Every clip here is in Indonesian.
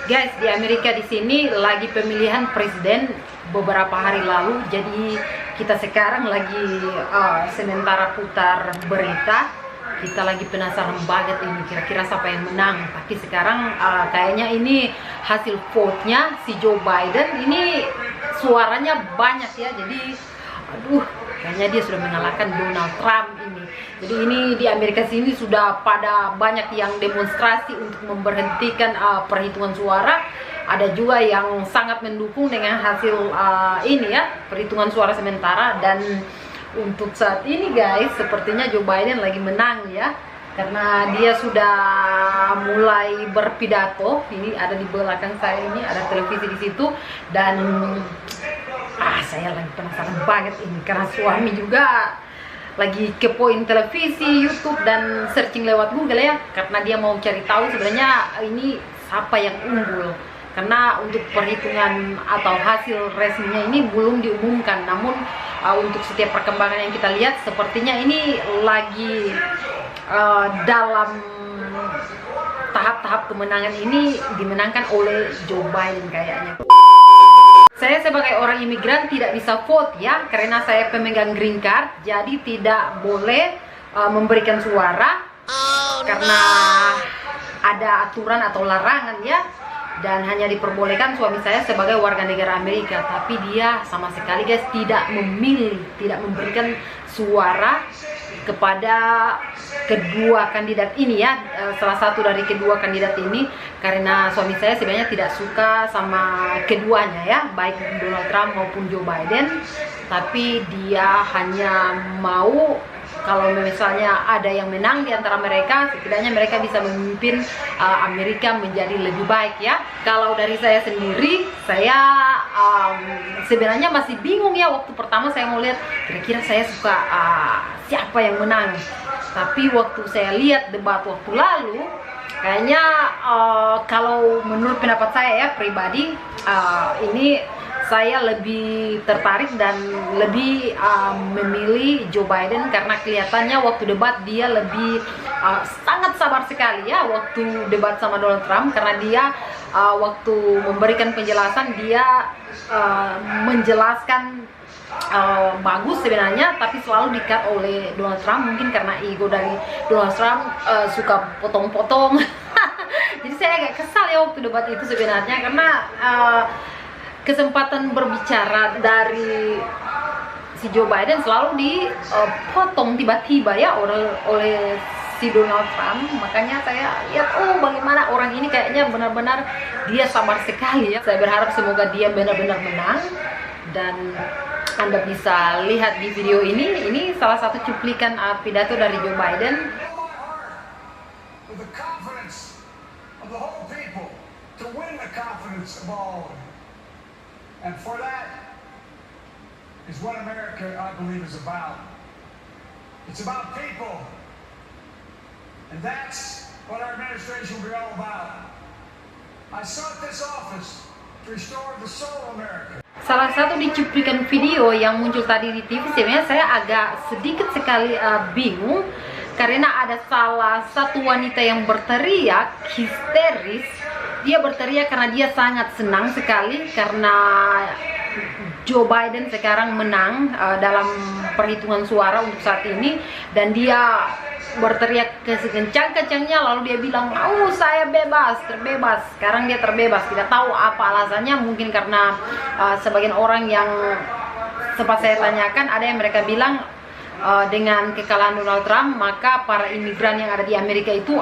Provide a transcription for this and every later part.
Guys, di Amerika di sini lagi pemilihan presiden beberapa hari lalu. Jadi kita sekarang lagi sementara putar berita. Kita lagi penasaran banget ini kira-kira siapa yang menang. Tapi sekarang kayaknya ini hasil vote-nya si Joe Biden ini suaranya banyak ya. Jadi aduh, kayaknya dia sudah mengalahkan Donald Trump ini. Jadi ini di Amerika sini sudah pada banyak yang demonstrasi untuk memberhentikan perhitungan suara. Ada juga yang sangat mendukung dengan hasil ini ya, perhitungan suara sementara. Dan untuk saat ini guys, sepertinya Joe Biden lagi menang ya, karena dia sudah mulai berpidato. Ini ada di belakang saya, ini ada televisi di situ. Dan saya lagi penasaran banget ini karena suami juga lagi kepoin televisi, YouTube dan searching lewat Google ya, karena dia mau cari tahu sebenarnya ini siapa yang unggul. Karena untuk perhitungan atau hasil resminya ini belum diumumkan, namun untuk setiap perkembangan yang kita lihat sepertinya ini lagi dalam tahap-tahap kemenangan ini dimenangkan oleh Joe Biden kayaknya. Saya sebagai orang imigran tidak bisa vote ya, karena saya pemegang green card, jadi tidak boleh memberikan suara karena ada aturan atau larangan ya. Dan hanya diperbolehkan suami saya sebagai warga negara Amerika, tapi dia sama sekali guys tidak memilih, tidak memberikan suara kepada kedua kandidat ini ya, salah satu dari kedua kandidat ini, karena suami saya sebenarnya tidak suka sama keduanya ya, baik Donald Trump maupun Joe Biden. Tapi dia hanya mau kalau misalnya ada yang menang di antara mereka, setidaknya mereka bisa memimpin Amerika menjadi lebih baik ya. Kalau dari saya sendiri, saya sebenarnya masih bingung ya. Waktu pertama saya mau lihat kira-kira saya suka siapa yang menang. Tapi waktu saya lihat debat waktu lalu, kayaknya kalau menurut pendapat saya ya pribadi, ini saya lebih tertarik dan lebih memilih Joe Biden karena kelihatannya waktu debat dia lebih sangat sabar sekali ya waktu debat sama Donald Trump, karena dia waktu memberikan penjelasan dia menjelaskan bagus sebenarnya, tapi selalu di-cut oleh Donald Trump, mungkin karena ego dari Donald Trump suka potong-potong. Jadi saya agak kesal ya waktu debat itu sebenarnya, karena kesempatan berbicara dari si Joe Biden selalu dipotong tiba-tiba ya oleh si Donald Trump. Makanya saya lihat, oh bagaimana orang ini kayaknya benar-benar dia sabar sekali ya. Saya berharap semoga dia benar-benar menang. Dan Anda bisa lihat di video ini salah satu cuplikan pidato dari Joe Biden. And for that is what America, I believe, is about. It's about people. And that's what our administration will be all about. I sought this office to restore the soul of America. Salah satu di cuplikan video yang muncul tadi di TV, sebenarnya saya agak sedikit sekali bingung, karena ada salah satu wanita yang berteriak histeris. Dia berteriak karena dia sangat senang sekali karena Joe Biden sekarang menang dalam perhitungan suara untuk saat ini. Dan dia berteriak kesekencang-kencangnya, lalu dia bilang, oh saya bebas, terbebas. Sekarang dia terbebas, tidak tahu apa alasannya. Mungkin karena sebagian orang yang sempat saya tanyakan, ada yang mereka bilang dengan kekalahan Donald Trump, maka para imigran yang ada di Amerika itu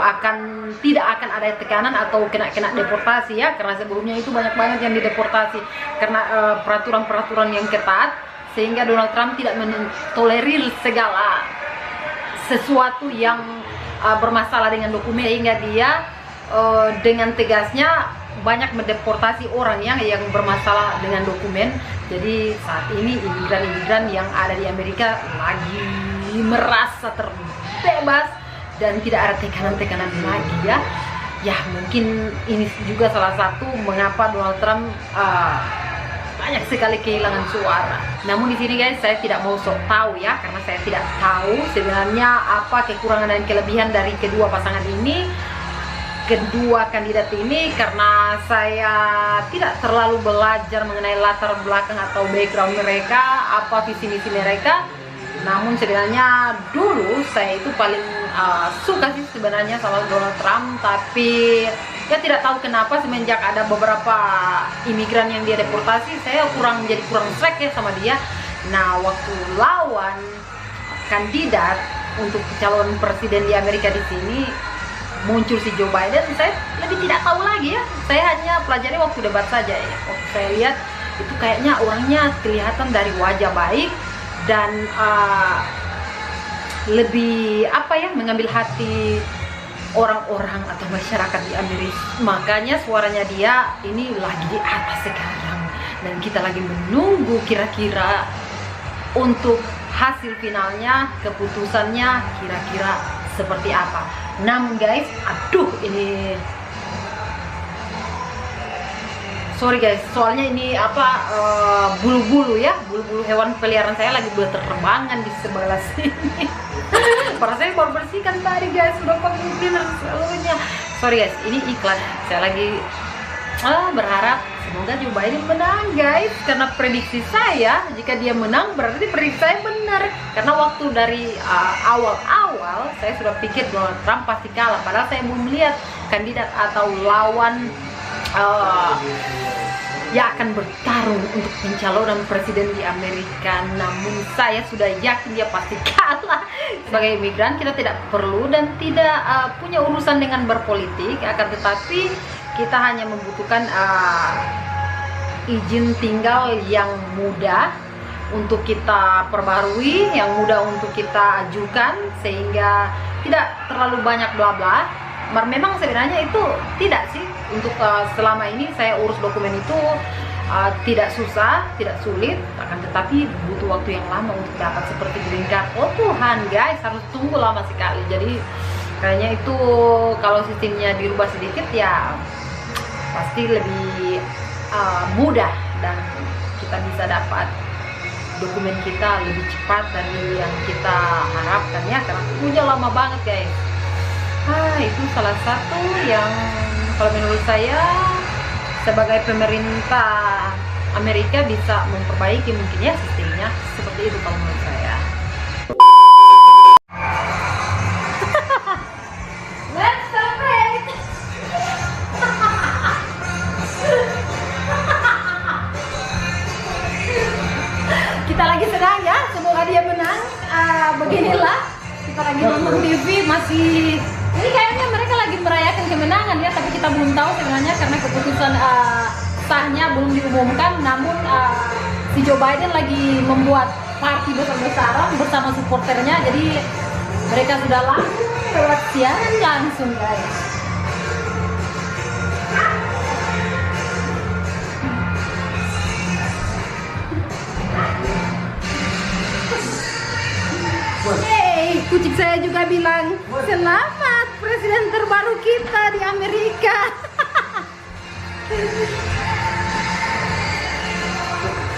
tidak akan ada tekanan atau kena deportasi ya, karena sebelumnya itu banyak banget yang dideportasi karena peraturan-peraturan yang ketat, sehingga Donald Trump tidak mentolerir segala sesuatu yang bermasalah dengan dokumen, sehingga dia dengan tegasnya banyak mendeportasi orang yang bermasalah dengan dokumen. Jadi saat ini imigran-imigran yang ada di Amerika lagi merasa terbebas dan tidak ada tekanan-tekanan lagi ya. Ya mungkin ini juga salah satu mengapa Donald Trump banyak sekali kehilangan suara. Namun di sini guys, saya tidak mau sok tahu ya, karena saya tidak tahu sebenarnya apa kekurangan dan kelebihan dari kedua pasangan ini. kedua kandidat ini karena saya tidak terlalu belajar mengenai latar belakang atau background mereka, apa visi misi mereka. Namun sebenarnya dulu saya itu paling suka sih sebenarnya sama Donald Trump, tapi ya tidak tahu kenapa semenjak ada beberapa imigran yang dia deportasi, saya jadi kurang strike ya sama dia. Nah, waktu lawan kandidat untuk calon presiden di Amerika di sini muncul si Joe Biden, saya lebih tidak tahu lagi ya. Saya hanya pelajari waktu debat saja ya. Waktu saya lihat itu kayaknya orangnya kelihatan dari wajah baik dan lebih apa ya, mengambil hati orang-orang atau masyarakat di Amerika. Makanya suaranya dia ini lagi di atas sekarang dan kita lagi menunggu kira-kira untuk hasil finalnya, keputusannya kira-kira seperti apa. Namun guys, aduh ini sorry guys, soalnya ini apa, bulu-bulu ya, bulu-bulu hewan peliharaan saya lagi berterbangan di sebelah sini. Para saya baru bersihkan tadi guys, sudah pakai cleaner seluruhnya. Sorry guys, ini iklan. Saya lagi berharap semoga Joe Biden menang guys, karena prediksi saya jika dia menang berarti prediksi saya benar. Karena waktu dari awal-awal saya sudah pikir Donald Trump pasti kalah, padahal saya belum melihat kandidat atau lawan yang akan bertarung untuk pencalonan presiden di Amerika. Namun saya sudah yakin dia pasti kalah. Sebagai imigran kita tidak perlu dan tidak punya urusan dengan berpolitik, akan tetapi kita hanya membutuhkan izin tinggal yang mudah untuk kita perbarui, yang mudah untuk kita ajukan, sehingga tidak terlalu banyak bla bla. Memang sebenarnya itu tidak sih, untuk selama ini saya urus dokumen itu tidak susah, tidak sulit, akan tetapi butuh waktu yang lama untuk dapat seperti green card. Oh Tuhan guys, harus tunggu lama sekali. Jadi kayaknya itu kalau sistemnya dirubah sedikit ya pasti lebih mudah dan kita bisa dapat dokumen kita lebih cepat dari yang kita harapkan ya, karena tunggunya lama banget guys. Itu salah satu yang kalau menurut saya sebagai pemerintah Amerika bisa memperbaiki mungkin ya sistemnya, seperti itu kalau menurut saya. Let's celebrate. Kita lagi senang ya, semoga dia menang. Beginilah kita lagi nonton TV, masih ini kayaknya mereka lagi merayakan kemenangan ya, tapi kita belum tahu sebenarnya karena keputusan sahnya belum diumumkan. Namun si Joe Biden lagi membuat party besar-besaran bersama supporternya, jadi mereka sudah langsung lewat siaran langsung guys. Hey, kucing saya juga bilang selamat presiden terbaru kita di Amerika.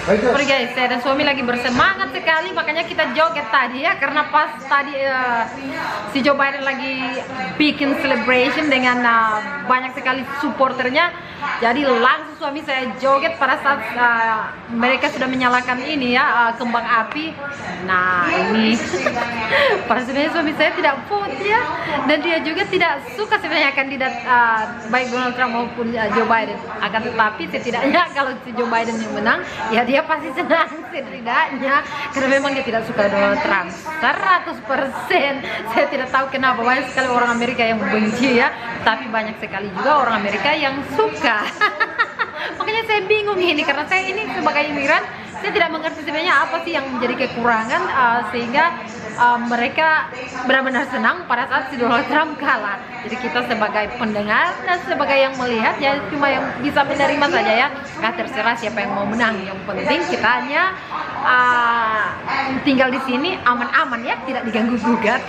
Sorry guys, saya dan suami lagi bersemangat sekali, makanya kita joget tadi ya, karena pas tadi si Joe Biden lagi bikin celebration dengan banyak sekali supporternya, jadi langsung suami saya joget pada saat mereka sudah menyalakan ini ya, kembang api. Nah ini pada sebenarnya suami saya tidak vote ya, dan dia juga tidak suka sebenarnya kandidat baik Donald Trump maupun Joe Biden. Akan tetapi setidaknya kalau si Joe Biden yang menang ya dia pasti senang setidaknya, karena memang dia tidak suka Donald Trump 100%. Saya tidak tahu kenapa, banyak sekali orang Amerika yang benci ya, tapi banyak sekali juga orang Amerika yang suka. Makanya saya bingung ini, karena saya ini sebagai imigran, saya tidak mengerti sebenarnya apa sih yang menjadi kekurangan sehingga mereka benar-benar senang pada saat si Donald Trump kalah. Jadi kita sebagai pendengar dan sebagai yang melihat ya cuma yang bisa menerima saja ya. Terserah siapa yang mau menang. Yang penting kita hanya tinggal di sini aman-aman ya, tidak diganggu gugat.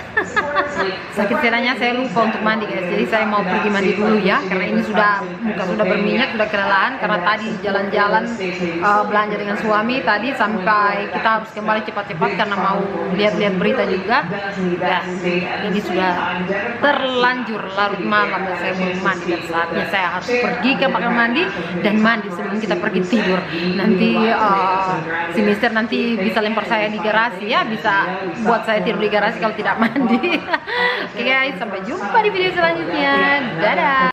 Sakit seranya saya lupa untuk mandi guys. Jadi saya mau pergi mandi dulu ya, karena ini muka sudah berminyak, sudah kelelahan karena tadi jalan-jalan belanja dengan suami tadi sampai kita harus kembali cepat-cepat karena mau lihat-lihat berita juga. Ya, ini sudah terlanjur larut malam dan saya belum mandi, dan saatnya saya harus pergi ke kamar mandi dan mandi sebelum kita pergi tidur. Nanti si Mister nanti bisa lempar saya di garasi ya, bisa buat saya tidur di garasi kalau tidak mandi. Oke guys, sampai jumpa di video selanjutnya. Dadah.